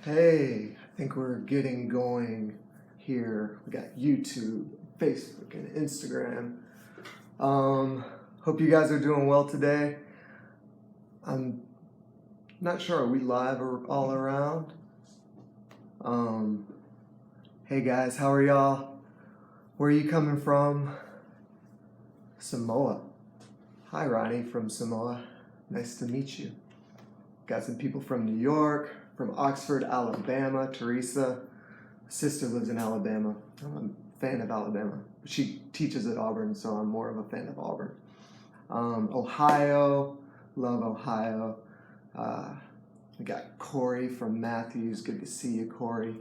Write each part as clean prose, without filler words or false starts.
Hey, I think we're getting going here. We got YouTube, Facebook, and Instagram. Hope you guys are doing well today. I'm not sure, are we live or all around? Hey guys, how are y'all? Where are you coming from? Samoa. Hi Ronnie from Samoa. Nice to meet you. Got some people from New York, from Oxford, Alabama. Teresa, sister lives in Alabama. I'm a fan of Alabama. She teaches at Auburn, so I'm more of a fan of Auburn. Ohio, love Ohio. We got Corey from Matthews. Good to see you, Corey.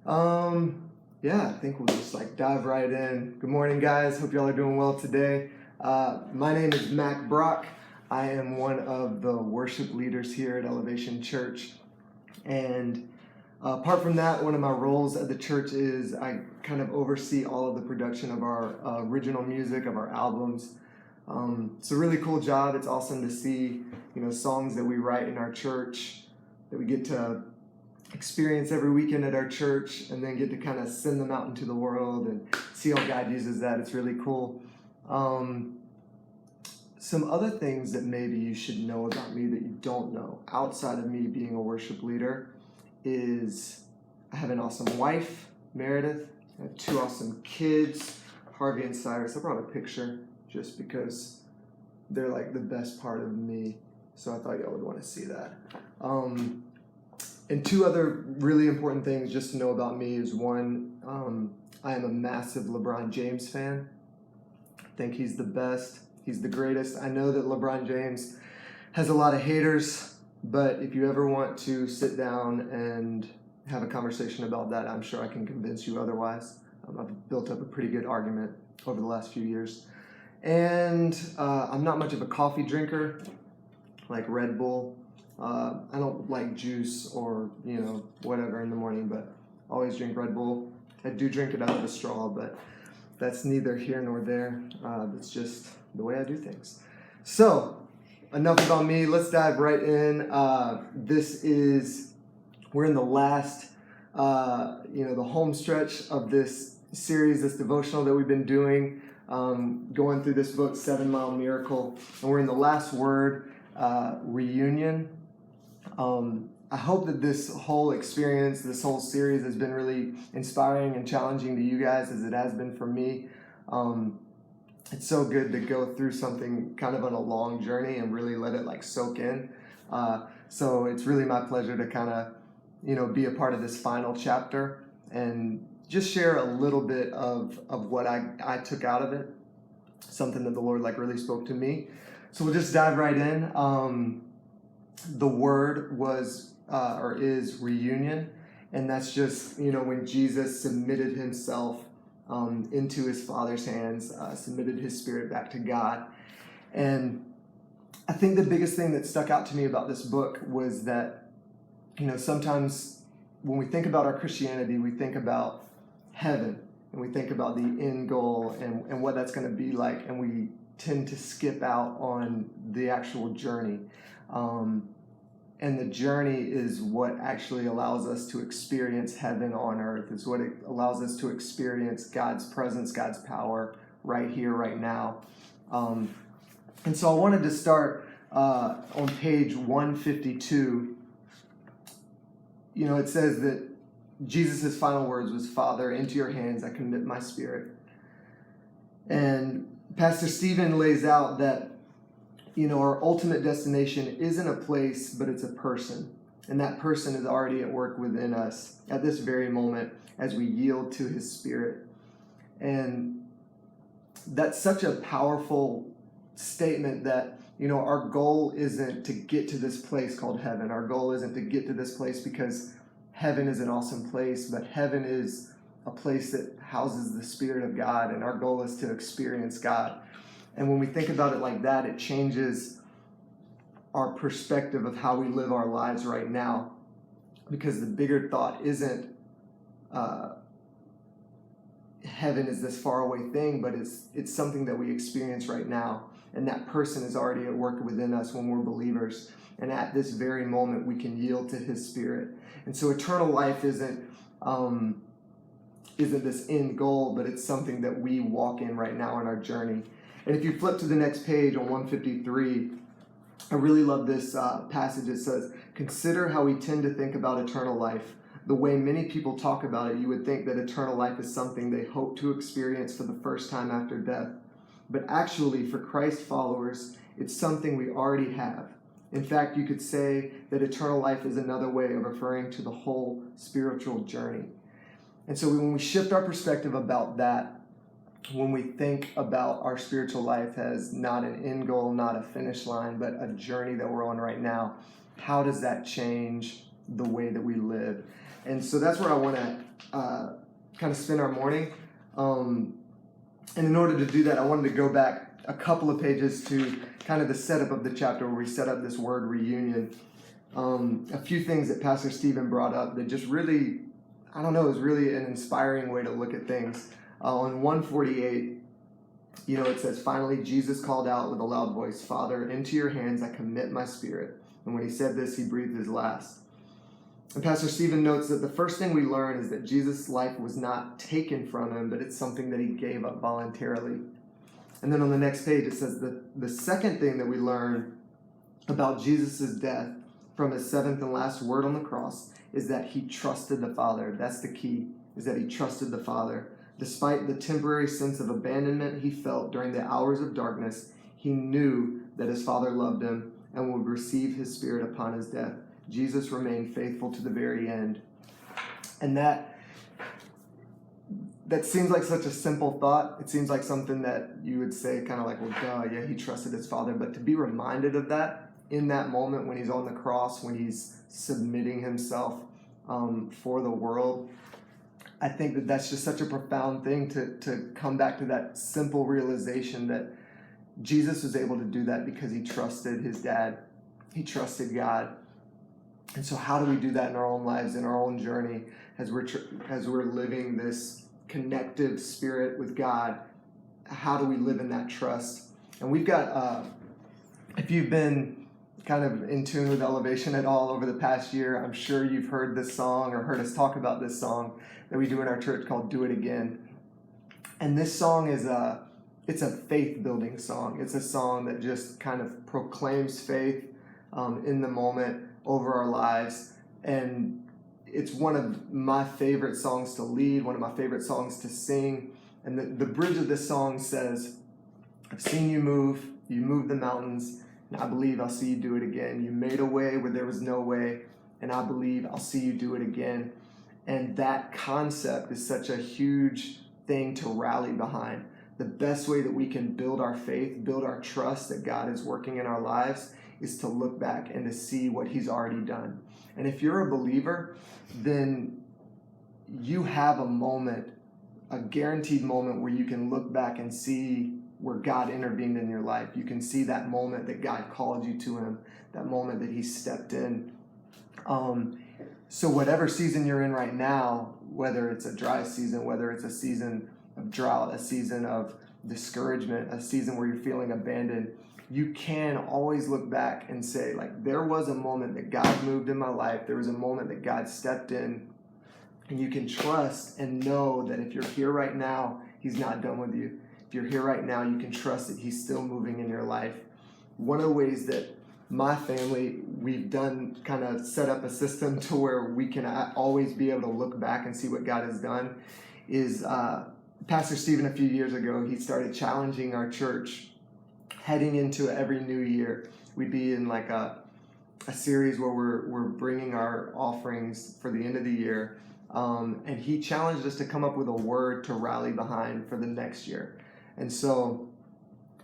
I think we'll just dive right in. Good morning, guys. Hope y'all are doing well today. My name is Mac Brock. I am one of the worship leaders here at Elevation Church. And apart from that, one of my roles at the church is I kind of oversee all of the production of our original music, of our albums. It's a really cool job. It's awesome to see, songs that we write in our church that we get to experience every weekend at our church and then get to kind of send them out into the world and see how God uses that. It's really cool. Some other things that maybe you should know about me that you don't know outside of me being a worship leader is I have an awesome wife, Meredith. I have two awesome kids, Harvey and Cyrus. I brought a picture just because they're the best part of me. So I thought y'all would want to see that. And two other really important things just to know about me is one, I am a massive LeBron James fan. I think he's the best. He's the greatest. I know that LeBron James has a lot of haters, but if you ever want to sit down and have a conversation about that, I'm sure I can convince you otherwise. I've built up a pretty good argument over the last few years. And I'm not much of a coffee drinker, like Red Bull. I don't like juice or, whatever in the morning, but I always drink Red Bull. I do drink it out of a straw, but that's neither here nor there. It's just the way I do things. So, enough about me. Let's dive right in. We're in the last, the home stretch of this series, this devotional that we've been doing, going through this book, 7 Mile Miracle. And we're in the last word, reunion. I hope that this whole experience, this whole series has been really inspiring and challenging to you guys as it has been for me. It's so good to go through something kind of on a long journey and really let it soak in. So it's really my pleasure to kind of, be a part of this final chapter and just share a little bit of what I took out of it, something that the Lord really spoke to me. So we'll just dive right in. The word was or is reunion, and that's just when Jesus submitted himself into his Father's hands, submitted his spirit back to God. And I think the biggest thing that stuck out to me about this book was that sometimes when we think about our Christianity, we think about heaven and we think about the end goal and what that's going to be like, and we tend to skip out on the actual journey. And the journey is what actually allows us to experience heaven on earth. It's what it allows us to experience God's presence, God's power right here, right now. And so I wanted to start on page 152. It says that Jesus' final words was, "Father, into your hands I commit my spirit." And Pastor Stephen lays out that our ultimate destination isn't a place, but it's a person. And that person is already at work within us at this very moment as we yield to his spirit. And that's such a powerful statement that, our goal isn't to get to this place called heaven. Our goal isn't to get to this place because heaven is an awesome place, but heaven is a place that houses the Spirit of God, and our goal is to experience God. And when we think about it like that, it changes our perspective of how we live our lives right now. Because the bigger thought isn't heaven is this faraway thing, but it's something that we experience right now. and that person is already at work within us when we're believers. And at this very moment, we can yield to his Spirit. And so eternal life isn't this end goal, but it's something that we walk in right now in our journey. And if you flip to the next page on 153, I really love this passage. It says, "Consider how we tend to think about eternal life. The way many people talk about it, you would think that eternal life is something they hope to experience for the first time after death. But actually, for Christ followers, it's something we already have. In fact, you could say that eternal life is another way of referring to the whole spiritual journey." And so when we shift our perspective about that, when we think about our spiritual life as not an end goal, not a finish line, but a journey that we're on right now, how does that change the way that we live? And so that's where I want to kind of spend our morning. And in order to do that, I wanted to go back a couple of pages to kind of the setup of the chapter where we set up this word reunion. A few things that Pastor Stephen brought up that just really, it was really an inspiring way to look at things. On 148, it says, "Finally, Jesus called out with a loud voice, 'Father, into your hands I commit my spirit.' And when he said this, he breathed his last." And Pastor Stephen notes that the first thing we learn is that Jesus' life was not taken from him, but it's something that he gave up voluntarily. And then on the next page, it says that the second thing that we learn about Jesus' death from his seventh and last word on the cross is that he trusted the Father. That's the key, is that he trusted the Father. Despite the temporary sense of abandonment he felt during the hours of darkness, he knew that his Father loved him and would receive his Spirit upon his death. Jesus remained faithful to the very end. And that seems like such a simple thought. It seems like something that you would say kind of like, well, duh, yeah, he trusted his Father. But to be reminded of that in that moment when he's on the cross, when he's submitting himself for the world, I think that that's just such a profound thing to come back to that simple realization that Jesus was able to do that because he trusted his dad. He trusted God. And so how do we do that in our own lives, in our own journey, as we're living this connective spirit with God? How do we live in that trust? And we've got, if you've been kind of in tune with Elevation at all over the past year, I'm sure you've heard this song or heard us talk about this song that we do in our church called "Do It Again." And this song it's a faith-building song. It's a song that just kind of proclaims faith in the moment over our lives. And it's one of my favorite songs to lead, one of my favorite songs to sing. And the bridge of this song says, "I've seen you moved the mountains, and I believe I'll see you do it again. You made a way where there was no way, and I believe I'll see you do it again." And that concept is such a huge thing to rally behind. The best way that we can build our faith, build our trust that God is working in our lives, is to look back and to see what he's already done. And if you're a believer, then you have a moment, a guaranteed moment where you can look back and see where God intervened in your life. You can see that moment that God called you to him, that moment that he stepped in. So whatever season you're in right now, whether it's a dry season, whether it's a season of drought, a season of discouragement, a season where you're feeling abandoned, you can always look back and say, like, there was a moment that God moved in my life. There was a moment that God stepped in. And you can trust and know that if you're here right now, he's not done with you. If you're here right now, you can trust that he's still moving in your life. One of the ways that my family, we've done kind of set up a system to where we can always be able to look back and see what God has done is Pastor Stephen, a few years ago, he started challenging our church heading into every new year. We'd be in like a series where we're bringing our offerings for the end of the year. And he challenged us to come up with a word to rally behind for the next year. And so,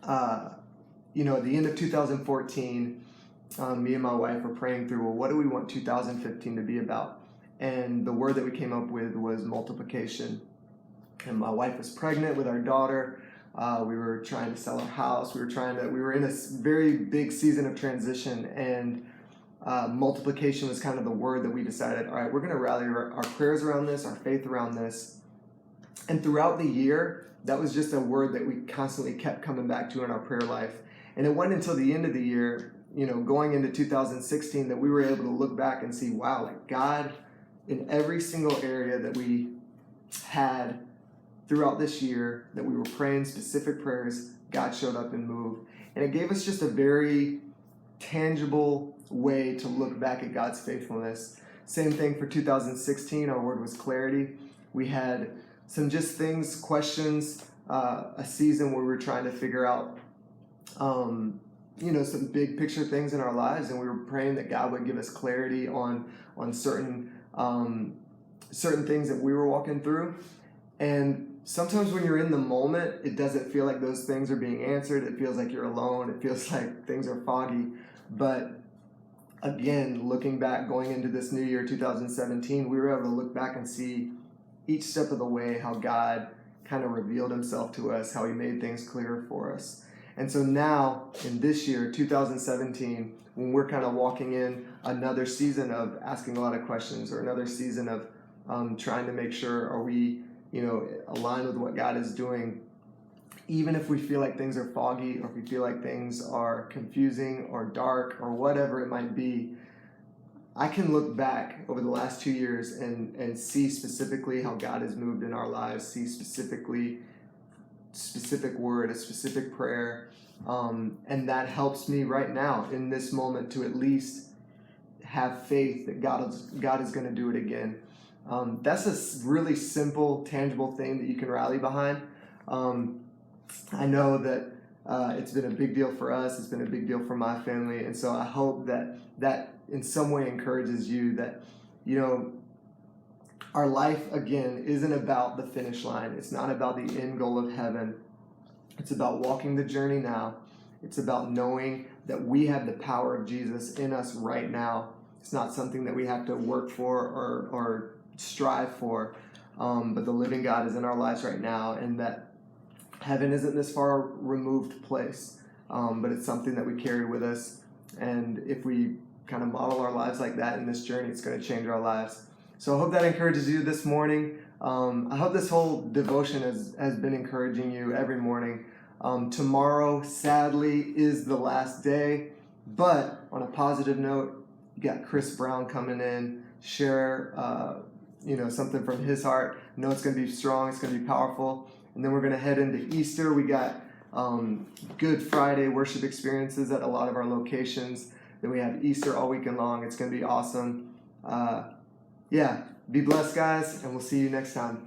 at the end of 2014, me and my wife were praying through, well, what do we want 2015 to be about? And the word that we came up with was multiplication. And my wife was pregnant with our daughter. We were trying to sell our house. We were in a very big season of transition, and multiplication was kind of the word that we decided, all right, we're going to rally our prayers around this, our faith around this. And throughout the year, that was just a word that we constantly kept coming back to in our prayer life. And it wasn't until the end of the year, going into 2016, that we were able to look back and see, wow, like God, in every single area that we had throughout this year, that we were praying specific prayers, God showed up and moved. And it gave us just a very tangible way to look back at God's faithfulness. Same thing for 2016, our word was clarity. We had some just things, questions, a season where we were trying to figure out, some big picture things in our lives, and we were praying that God would give us clarity on certain things that we were walking through. And sometimes when you're in the moment, it doesn't feel like those things are being answered. It feels like you're alone. It feels like things are foggy. But again, looking back, going into this new year, 2017, we were able to look back and see each step of the way how God kind of revealed himself to us, how he made things clearer for us. And so now, in this year, 2017, when we're kind of walking in another season of asking a lot of questions, or another season of trying to make sure, are we, aligned with what God is doing, even if we feel like things are foggy, or if we feel like things are confusing or dark or whatever it might be, I can look back over the last 2 years and see specifically how God has moved in our lives, see specific word, a specific prayer, and that helps me right now in this moment to at least have faith that God is going to do it again. That's a really simple, tangible thing that you can rally behind. I know that it's been a big deal for us. It's been a big deal for my family. And so I hope that in some way encourages you that, our life, again, isn't about the finish line. It's not about the end goal of heaven. It's about walking the journey now. It's about knowing that we have the power of Jesus in us right now. It's not something that we have to work for or strive for, but the living God is in our lives right now, and that heaven isn't this far removed place, but it's something that we carry with us. And if we kind of model our lives like that in this journey, it's going to change our lives. So I hope that encourages you this morning. I hope this whole devotion has been encouraging you every morning. Tomorrow, sadly, is the last day, but on a positive note, you got Chris Brown coming in, share something from his heart. I know it's going to be strong, it's going to be powerful. And then we're going to head into Easter. We got Good Friday worship experiences at a lot of our locations. Then we have Easter all weekend long. It's going to be awesome. Be blessed, guys, and we'll see you next time.